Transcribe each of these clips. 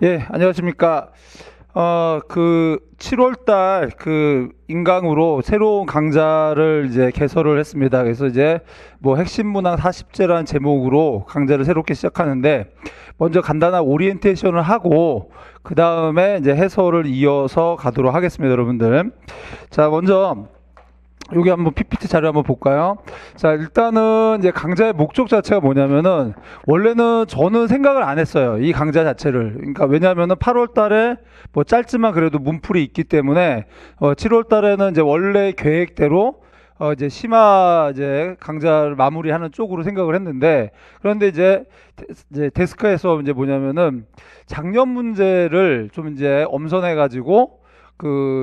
예, 안녕하십니까. 7월 달 인강으로 새로운 강좌를 이제 개설을 했습니다. 그래서 이제 뭐 핵심 문항 40제라는 제목으로 강좌를 새롭게 시작하는데, 먼저 간단한 오리엔테이션을 하고, 그 다음에 이제 해설을 이어서 가도록 하겠습니다, 여러분들. 자, 먼저, 여기 한번 PPT 자료 한번 볼까요? 자, 일단은 이제 강좌의 목적 자체가 뭐냐면은, 원래는 저는 생각을 안 했어요. 이 강좌 자체를. 그러니까 왜냐면은 8월 달에 뭐 짧지만 그래도 문풀이 있기 때문에, 7월 달에는 이제 원래 계획대로 이제 심화 이제 강좌를 마무리하는 쪽으로 생각을 했는데, 그런데 이제 데스크에서 이제 뭐냐면은 작년 문제를 좀 이제 엄선해 가지고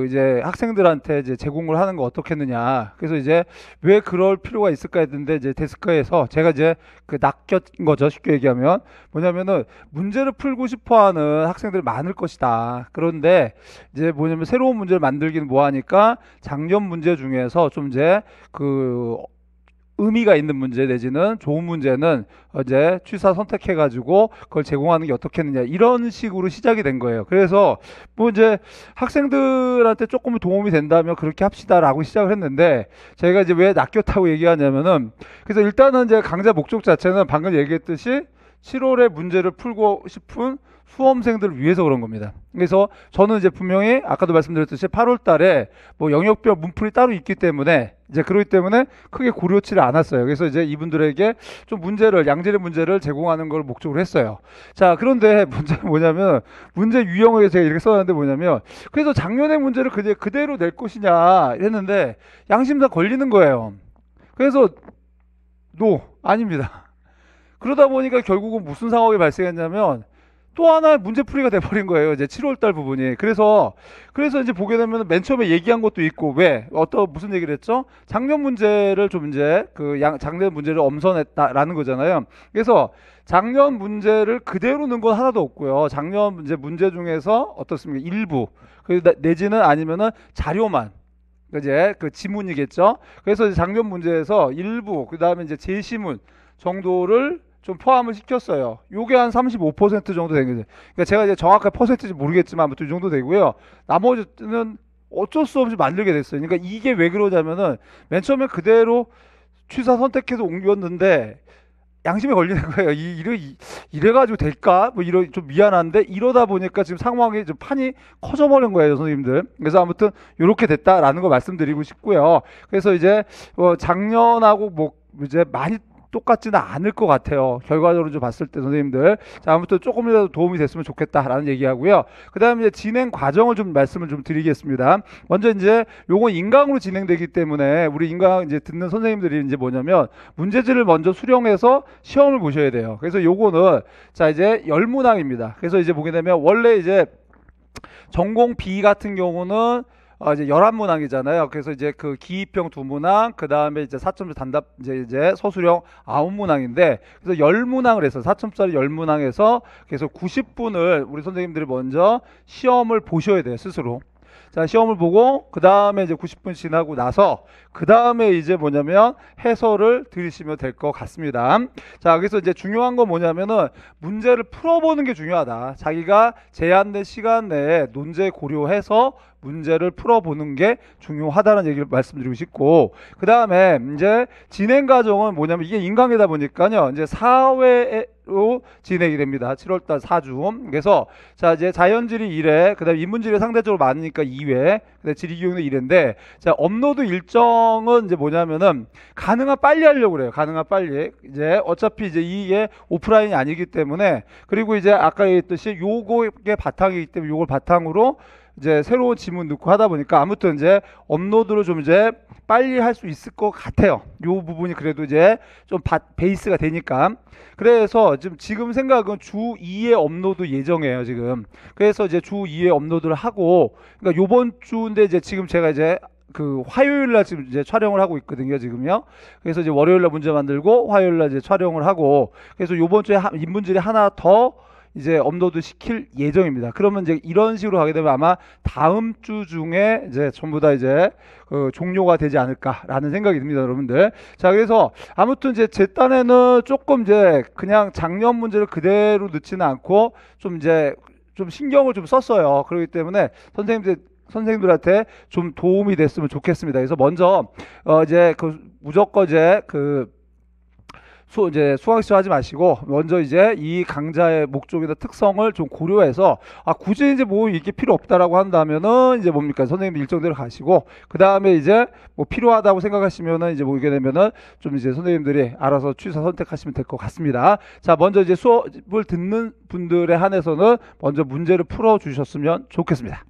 이제 학생들한테 이제 제공을 하는 거 어떻겠느냐. 그래서 이제 왜 그럴 필요가 있을까 했는데, 이제 데스크에서 제가 이제 낚였 거죠. 쉽게 얘기하면. 뭐냐면은 문제를 풀고 싶어 하는 학생들이 많을 것이다. 그런데 이제 뭐냐면 새로운 문제를 만들기는 뭐 하니까 작년 문제 중에서 좀 이제 의미가 있는 문제 내지는 좋은 문제는 이제 취사 선택해가지고 그걸 제공하는 게 어떻겠느냐, 이런 식으로 시작이 된 거예요. 그래서 뭐 이제 학생들한테 조금 도움이 된다면 그렇게 합시다라고 시작을 했는데, 제가 이제 왜 낚였다고 얘기하냐면은, 그래서 일단은 이제 강좌 목적 자체는 방금 얘기했듯이 7월에 문제를 풀고 싶은 수험생들을 위해서 그런 겁니다. 그래서 저는 이제 분명히 아까도 말씀드렸듯이 8월 달에 뭐 영역별 문풀이 따로 있기 때문에, 이제 그렇기 때문에 크게 고려치를 않았어요. 그래서 이제 이분들에게 좀 양질의 문제를 제공하는 걸 목적으로 했어요. 자, 그런데 문제는 뭐냐면, 문제 유형을 제가 이렇게 써놨는데 뭐냐면, 그래서 작년의 문제를 그대로 낼 것이냐 했는데, 양심상 걸리는 거예요. 그래서 아닙니다. 그러다 보니까 결국은 무슨 상황이 발생했냐면, 또 하나의 문제풀이가 돼버린 거예요. 이제 7월달 부분이. 그래서 이제 보게 되면 맨 처음에 얘기한 것도 있고, 무슨 얘기를 했죠? 작년 문제를 좀 이제 작년 문제를 엄선했다라는 거잖아요. 그래서 작년 문제를 그대로 넣은 건 하나도 없고요. 작년 문제 중에서 어떻습니까? 일부. 내지는 아니면은 자료만. 이제 지문이겠죠? 그래서 이제 작년 문제에서 일부, 그 다음에 이제 제시문 정도를 좀 포함을 시켰어요. 요게 한 35% 정도 되는 거죠. 그러니까 제가 이제 정확한 퍼센트지 모르겠지만 아무튼 이 정도 되고요. 나머지는 어쩔 수 없이 만들게 됐어요. 그러니까 이게 왜 그러냐면은, 맨 처음에 그대로 취사 선택해서 옮겼는데 양심에 걸리는 거예요. 이래가지고 될까? 좀 미안한데, 이러다 보니까 지금 상황이 좀 판이 커져버린 거예요, 선생님들. 그래서 아무튼 이렇게 됐다라는 거 말씀드리고 싶고요. 그래서 이제 작년하고 뭐 이제 많이 똑같지는 않을 것 같아요. 결과적으로 좀 봤을 때, 선생님들. 자, 아무튼 조금이라도 도움이 됐으면 좋겠다라는 얘기하고요. 그 다음에 이제 진행 과정을 좀 말씀을 좀 드리겠습니다. 먼저 이제 요건 인강으로 진행되기 때문에, 우리 인강 이제 듣는 선생님들이 이제 뭐냐면, 문제지를 먼저 수령해서 시험을 보셔야 돼요. 그래서 요거는, 자, 이제 열문항입니다. 그래서 이제 보게 되면, 원래 이제 전공 B 같은 경우는 이제 11문항이잖아요. 그래서 이제 기입형 2문항, 그 다음에 이제 4점짜리 단답, 이제 서술형 9문항인데, 그래서 10문항을 해서, 4점짜리 10문항에서, 그래서 90분을 우리 선생님들이 먼저 시험을 보셔야 돼요, 스스로. 자, 시험을 보고, 그 다음에 이제 90분 지나고 나서, 그 다음에 이제 뭐냐면 해설을 들으시면 될 것 같습니다. 자, 그래서 이제 중요한 건 뭐냐면은, 문제를 풀어보는 게 중요하다. 자기가 제한된 시간 내에 논제 고려해서 문제를 풀어보는 게 중요하다는 얘기를 말씀드리고 싶고, 그 다음에 이제 진행 과정은 뭐냐면, 이게 인강이다 보니까요, 이제 4회로 진행이 됩니다. 7월달 4주. 그래서 자, 이제 자연지리 1회, 그 다음에 인문지리 상대적으로 많으니까 2회, 그 다음에 지리교육은 1회인데, 자, 업로드 일정은 이제 뭐냐면은, 가능한 빨리 하려고 그래요. 가능한 빨리. 이제 어차피 이제 이게 오프라인이 아니기 때문에, 그리고 이제 아까 얘기했듯이 요거의 바탕이기 때문에 요걸 바탕으로 이제 새로운 지문 넣고 하다 보니까, 아무튼 이제 업로드를 좀 이제 빨리 할 수 있을 것 같아요. 요 부분이 그래도 이제 좀 베이스가 되니까. 그래서 지금 생각은 주 2회 업로드 예정이에요, 지금. 그래서 이제 주 2회 업로드를 하고, 그러니까 요번 주인데, 이제 지금 제가 이제 화요일 날 지금 이제 촬영을 하고 있거든요, 지금요. 그래서 이제 월요일 날 문제 만들고, 화요일 날 이제 촬영을 하고, 그래서 요번 주에 인문질이 하나 더 이제 업로드 시킬 예정입니다. 그러면 이제 이런 식으로 가게 되면 아마 다음 주 중에 이제 전부 다 이제 종료가 되지 않을까라는 생각이 듭니다, 여러분들. 자, 그래서 아무튼 이제 제 딴에는 조금 이제 그냥 작년 문제를 그대로 넣지는 않고 좀 이제 좀 신경을 좀 썼어요. 그렇기 때문에 선생님들한테 좀 도움이 됐으면 좋겠습니다. 그래서 먼저 이제 그 무조건 이제 그 이제 수강 시험하지 마시고 먼저 이제 이 강좌의 목적이나 특성을 좀 고려해서 굳이 이제 뭐 이게 필요 없다라고 한다면은 이제 뭡니까 선생님 일정대로 가시고 그 다음에 이제 뭐 필요하다고 생각하시면은 이제 보게 되면은 좀 이제 선생님들이 알아서 취사 선택하시면 될 것 같습니다. 자, 먼저 이제 수업을 듣는 분들에 한해서는 먼저 문제를 풀어 주셨으면 좋겠습니다.